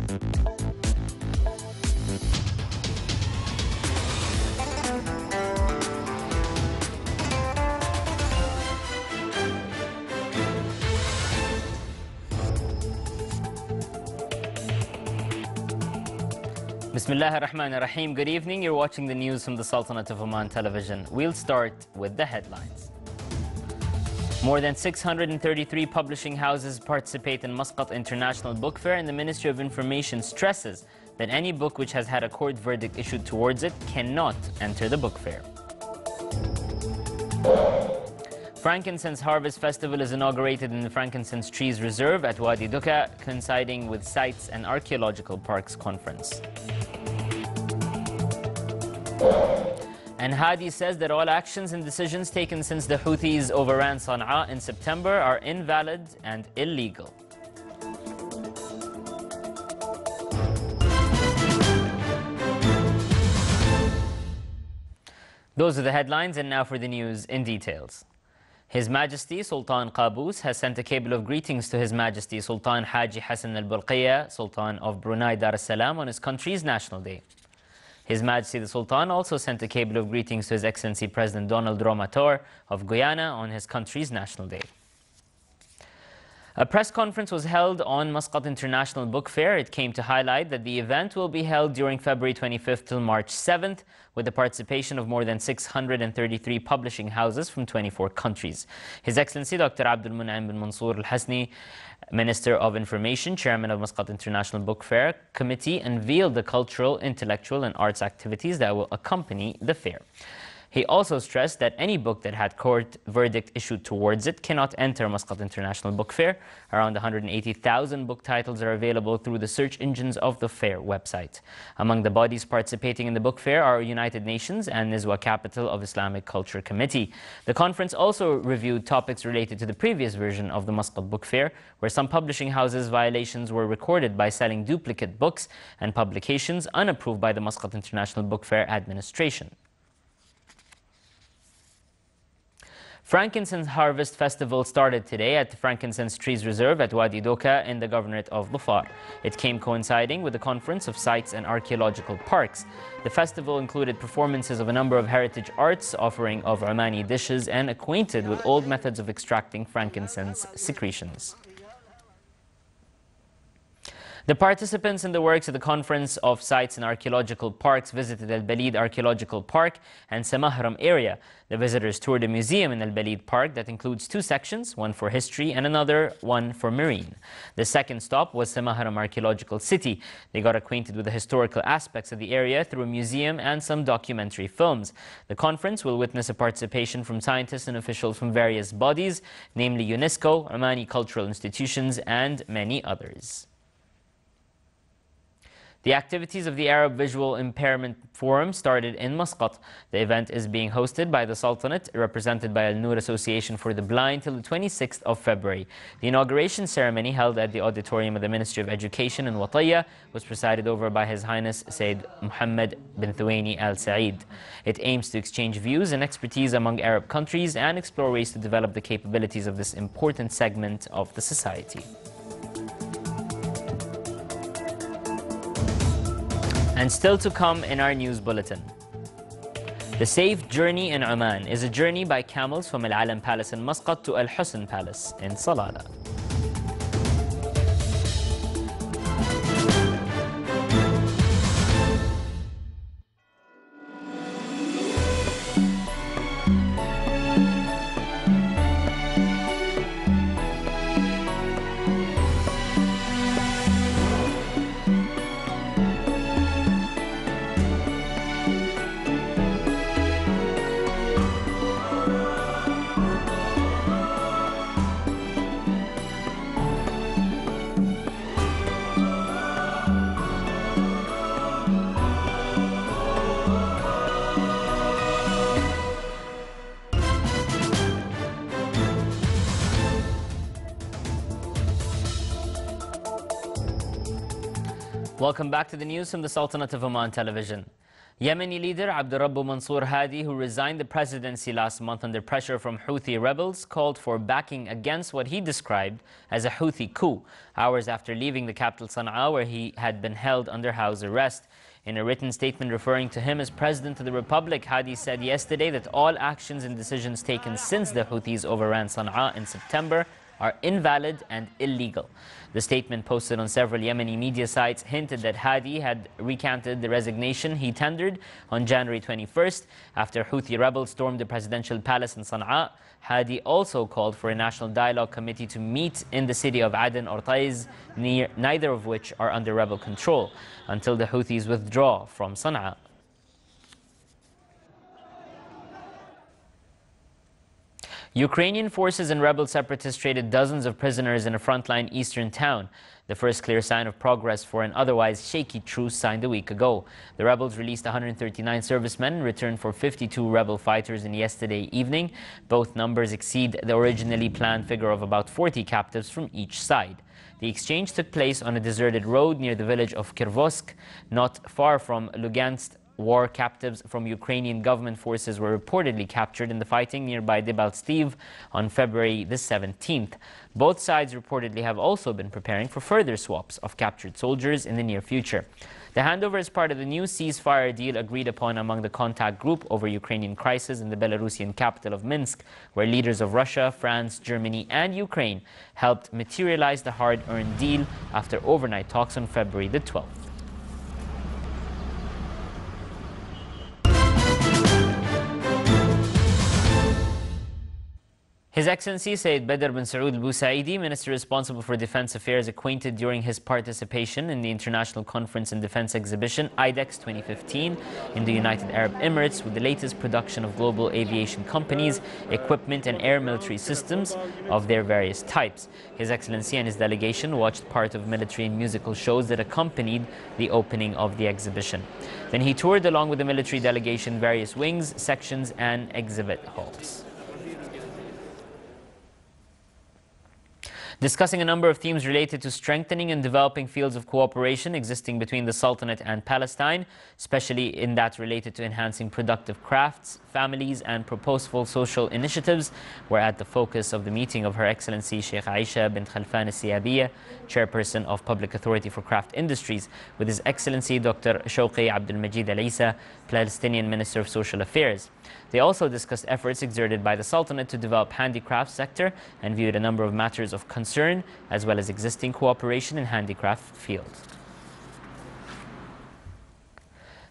Bismillah ar-Rahman ar-Rahim. Good evening. You're watching the news from the Sultanate of Oman television. We'll start with the headlines. More than 633 publishing houses participate in Muscat International Book Fair, and the Ministry of Information stresses that any book which has had a court verdict issued towards it cannot enter the book fair. Frankincense Harvest Festival is inaugurated in the Frankincense Trees Reserve at Wadi Duka, coinciding with Sites and Archaeological Parks Conference. And Hadi says that all actions and decisions taken since the Houthis overran Sana'a in September are invalid and illegal. Those are the headlines, and now for the news in details. His Majesty Sultan Qaboos has sent a cable of greetings to His Majesty Sultan Haji Hassan al-Bolkiah, Sultan of Brunei Dar es Salaam, on his country's National Day. His Majesty the Sultan also sent a cable of greetings to His Excellency President Donald Romator of Guyana on his country's National Day. A press conference was held on Muscat International Book Fair. It came to highlight that the event will be held during February 25th till March 7th, with the participation of more than 633 publishing houses from 24 countries. His Excellency Dr. Abdul Mun'im bin Mansour Al-Hasni, Minister of Information, Chairman of Muscat International Book Fair Committee, unveiled the cultural, intellectual and arts activities that will accompany the fair. He also stressed that any book that had court verdict issued towards it cannot enter Muscat International Book Fair. Around 180,000 book titles are available through the search engines of the fair website. Among the bodies participating in the book fair are United Nations and Nizwa Capital of Islamic Culture Committee. The conference also reviewed topics related to the previous version of the Muscat Book Fair, where some publishing houses' violations were recorded by selling duplicate books and publications unapproved by the Muscat International Book Fair administration. Frankincense Harvest Festival started today at the Frankincense Trees Reserve at Wadi Duka in the Governorate of Dhofar. It came coinciding with the Conference of Sites and Archaeological Parks. The festival included performances of a number of heritage arts, offering of Omani dishes, and acquainted with old methods of extracting frankincense secretions. The participants in the works of the Conference of Sites and Archaeological Parks visited Al-Balid Archaeological Park and Samahram area. The visitors toured a museum in Al-Balid Park that includes two sections, one for history and another one for marine. The second stop was Samahram Archaeological City. They got acquainted with the historical aspects of the area through a museum and some documentary films. The conference will witness a participation from scientists and officials from various bodies, namely UNESCO, Omani cultural institutions, and many others. The activities of the Arab Visual Impairment Forum started in Muscat. The event is being hosted by the Sultanate, represented by Al-Noor Association for the Blind, till the 26th of February. The inauguration ceremony, held at the auditorium of the Ministry of Education in Wataya, was presided over by His Highness Sayyid Muhammad bin Thuwaini Al Saeed. It aims to exchange views and expertise among Arab countries and explore ways to develop the capabilities of this important segment of the society. And still to come in our news bulletin. The Safe Journey in Oman is a journey by camels from Al Alam Palace in Muscat to Al Husn Palace in Salalah. Welcome back to the news from the Sultanate of Oman television. Yemeni leader Abdurrabbu Mansour Hadi, who resigned the presidency last month under pressure from Houthi rebels, called for backing against what he described as a Houthi coup, hours after leaving the capital Sana'a, where he had been held under house arrest. In a written statement referring to him as President of the Republic, Hadi said yesterday that all actions and decisions taken since the Houthis overran Sana'a in September are invalid and illegal. The statement, posted on several Yemeni media sites, hinted that Hadi had recanted the resignation he tendered on January 21st after Houthi rebels stormed the presidential palace in Sana'a. Hadi also called for a national dialogue committee to meet in the city of Aden or Taiz, neither of which are under rebel control, until the Houthis withdraw from Sana'a. Ukrainian forces and rebel separatists traded dozens of prisoners in a frontline eastern town, the first clear sign of progress for an otherwise shaky truce signed a week ago. The rebels released 139 servicemen in return for 52 rebel fighters in yesterday evening. Both numbers exceed the originally planned figure of about 40 captives from each side. The exchange took place on a deserted road near the village of Kirvosk, not far from Lugansk. War captives from Ukrainian government forces were reportedly captured in the fighting nearby Debaltseve on February the 17th. Both sides reportedly have also been preparing for further swaps of captured soldiers in the near future. The handover is part of the new ceasefire deal agreed upon among the contact group over Ukrainian crisis in the Belarusian capital of Minsk, where leaders of Russia, France, Germany and Ukraine helped materialize the hard-earned deal after overnight talks on February the 12th. His Excellency Sayyid Badr bin Saud al-Busaidi, Minister responsible for Defense Affairs, acquainted during his participation in the International Conference and Defense Exhibition IDEX 2015 in the United Arab Emirates with the latest production of global aviation companies, equipment and air military systems of their various types. His Excellency and his delegation watched part of military and musical shows that accompanied the opening of the exhibition. Then he toured along with the military delegation various wings, sections and exhibit halls. Discussing a number of themes related to strengthening and developing fields of cooperation existing between the Sultanate and Palestine, especially in that related to enhancing productive crafts, families and purposeful social initiatives, were at the focus of the meeting of Her Excellency Sheikh Aisha bint Khalfan al-Siyabiyya, Chairperson of Public Authority for Craft Industries, with His Excellency Dr. Shawqi Abdul Majid Al-Isa, Palestinian Minister of Social Affairs. They also discussed efforts exerted by the Sultanate to develop handicraft sector and viewed a number of matters of concern as well as existing cooperation in handicraft fields.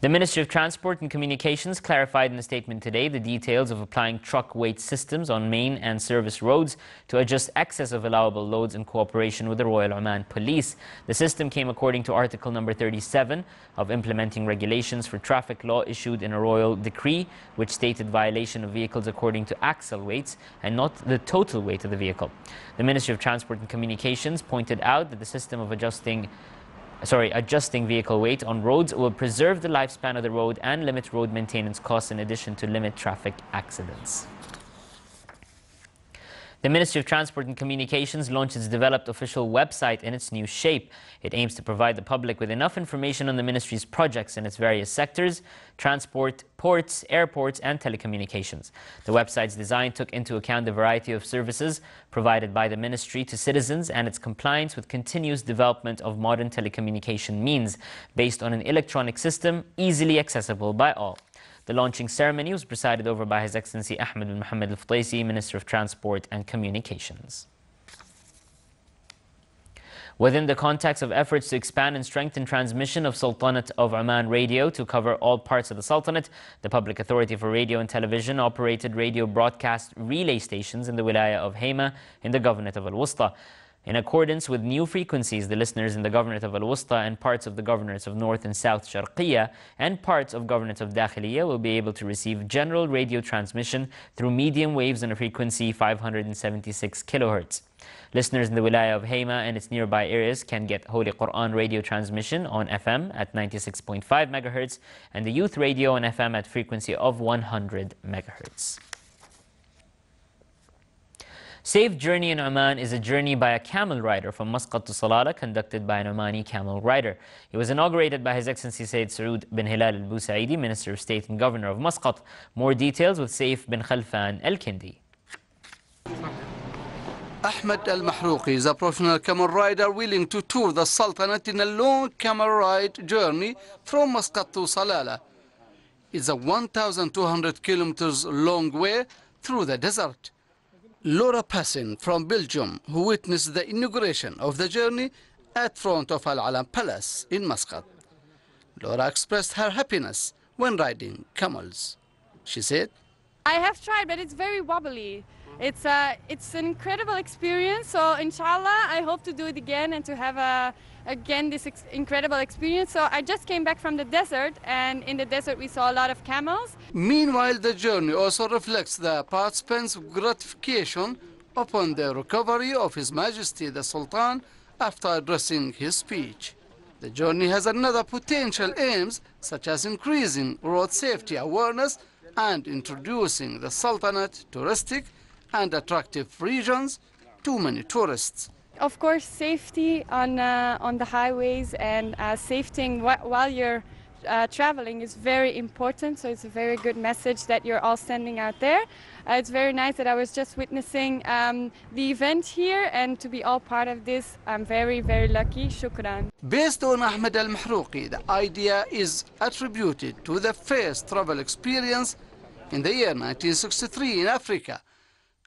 The Ministry of Transport and Communications clarified in a statement today the details of applying truck weight systems on main and service roads to adjust excess of allowable loads in cooperation with the Royal Oman Police. The system came according to Article number 37 of Implementing Regulations for Traffic Law issued in a royal decree, which stated violation of vehicles according to axle weights and not the total weight of the vehicle. The Ministry of Transport and Communications pointed out that the system of adjusting vehicle weight on roads will preserve the lifespan of the road and limit road maintenance costs in addition to limit traffic accidents. The Ministry of Transport and Communications launched its developed official website in its new shape. It aims to provide the public with enough information on the Ministry's projects in its various sectors: transport, ports, airports and telecommunications. The website's design took into account the variety of services provided by the Ministry to citizens and its compliance with continuous development of modern telecommunication means based on an electronic system easily accessible by all. The launching ceremony was presided over by His Excellency Ahmed bin Mohammed Al-Futaisi, Minister of Transport and Communications. Within the context of efforts to expand and strengthen transmission of Sultanate of Oman radio to cover all parts of the Sultanate, the Public Authority for Radio and Television operated radio broadcast relay stations in the Wilaya of Hema in the Governorate of Al-Wusta. In accordance with new frequencies, the listeners in the Governorate of Al-Wusta and parts of the Governorates of North and South Sharqiyya and parts of Governorates of Dakhiliyya will be able to receive general radio transmission through medium waves on a frequency 576 kHz. Listeners in the Wilaya of Hema and its nearby areas can get Holy Quran radio transmission on FM at 96.5 MHz and the Youth Radio on FM at frequency of 100 MHz. Safe Journey in Oman is a journey by a camel rider from Muscat to Salalah conducted by an Omani camel rider. It was inaugurated by His Excellency Sayyid Saud bin Hilal al-Busaidi, Minister of State and Governor of Muscat. More details with Saif bin Khalfan al-Kindi. Ahmed al-Mahrouqi is a professional camel rider willing to tour the Sultanate in a long camel ride journey from Muscat to Salalah. It's a 1,200 kilometers long way through the desert. Laura Passin from Belgium, who witnessed the inauguration of the journey at front of Al Alam Palace in Muscat. Laura expressed her happiness when riding camels. She said, I have tried, but it's very wobbly. It's an incredible experience, so inshallah I hope to do it again and to have again this incredible experience. So I just came back from the desert, and in the desert we saw a lot of camels. Meanwhile, the journey also reflects the participants' gratification upon the recovery of His Majesty the Sultan after addressing his speech. The journey has another potential aims, such as increasing road safety awareness and introducing the Sultanate touristic and attractive regions to many tourists. Of course, safety on the highways and safety while you're traveling is very important, so it's a very good message that you're all sending out there. It's very nice that I was just witnessing the event here, and to be all part of this, I'm very, very lucky. Shukran. Based on Ahmed al-Mahrouqi, the idea is attributed to the first travel experience in the year 1963 in Africa,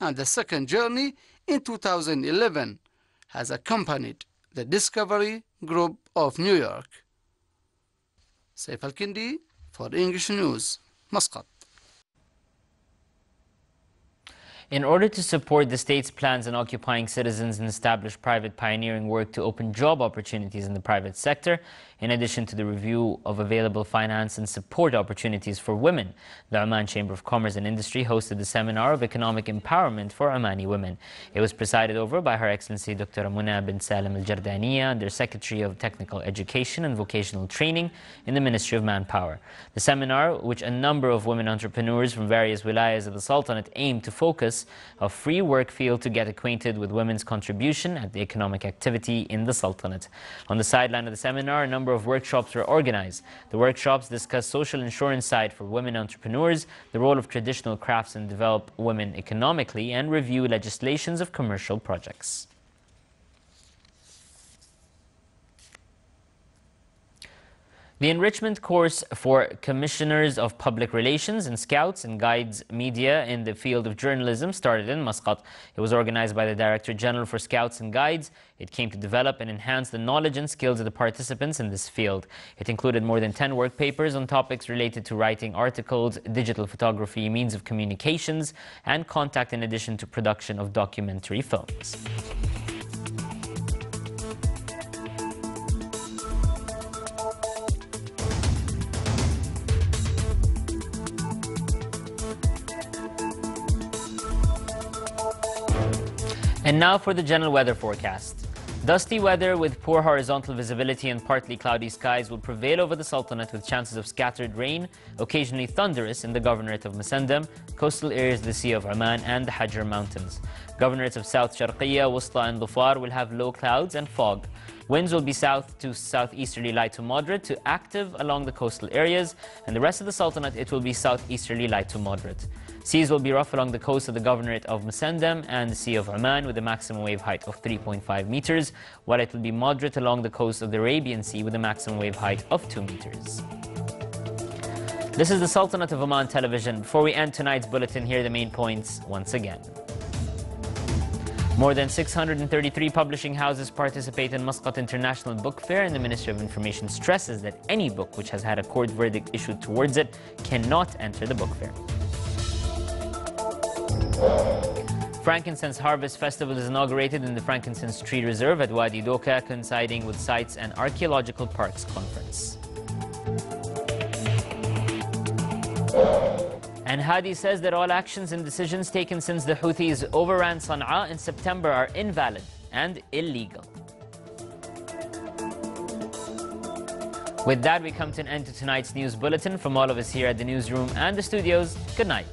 and the second journey in 2011 has accompanied the Discovery Group of New York. Saif al-Kindi for English News, Muscat. In order to support the state's plans on occupying citizens and establish private pioneering work to open job opportunities in the private sector, in addition to the review of available finance and support opportunities for women, the Oman Chamber of Commerce and Industry hosted the Seminar of Economic Empowerment for Omani Women. It was presided over by Her Excellency Dr. Muna bin Salim al-Jardaniya, Under Secretary of Technical Education and Vocational Training in the Ministry of Manpower. The seminar, which a number of women entrepreneurs from various wilayas of the Sultanate aimed to focus a free work field to get acquainted with women's contribution at the economic activity in the Sultanate. On the sideline of the seminar, a number of workshops were organized. The workshops discuss social insurance side for women entrepreneurs, the role of traditional crafts and develop women economically, and review legislations of commercial projects. The enrichment course for Commissioners of Public Relations and Scouts and Guides Media in the field of journalism started in Muscat. It was organized by the Director General for Scouts and Guides. It came to develop and enhance the knowledge and skills of the participants in this field. It included more than 10 work papers on topics related to writing articles, digital photography, means of communications, and contact, in addition to production of documentary films. And now for the general weather forecast. Dusty weather with poor horizontal visibility and partly cloudy skies will prevail over the Sultanate, with chances of scattered rain, occasionally thunderous, in the Governorate of Masandam, coastal areas of the Sea of Oman and the Hajar Mountains. Governorates of South Sharqiyya, Wusta and Dhufar will have low clouds and fog. Winds will be south to southeasterly light to moderate to active along the coastal areas, and the rest of the Sultanate it will be southeasterly light to moderate. Seas will be rough along the coast of the Governorate of Masandam and the Sea of Oman with a maximum wave height of 3.5 meters, while it will be moderate along the coast of the Arabian Sea with a maximum wave height of 2 meters. This is the Sultanate of Oman television. Before we end tonight's bulletin, here are the main points once again. More than 633 publishing houses participate in Muscat International Book Fair, and the Ministry of Information stresses that any book which has had a court verdict issued towards it cannot enter the book fair. Frankincense Harvest Festival is inaugurated in the Frankincense Tree Reserve at Wadi Doka, coinciding with Sites and Archaeological Parks Conference. And Hadi says that all actions and decisions taken since the Houthis overran Sana'a in September are invalid and illegal. With that, we come to an end to tonight's news bulletin. From all of us here at the newsroom and the studios, good night.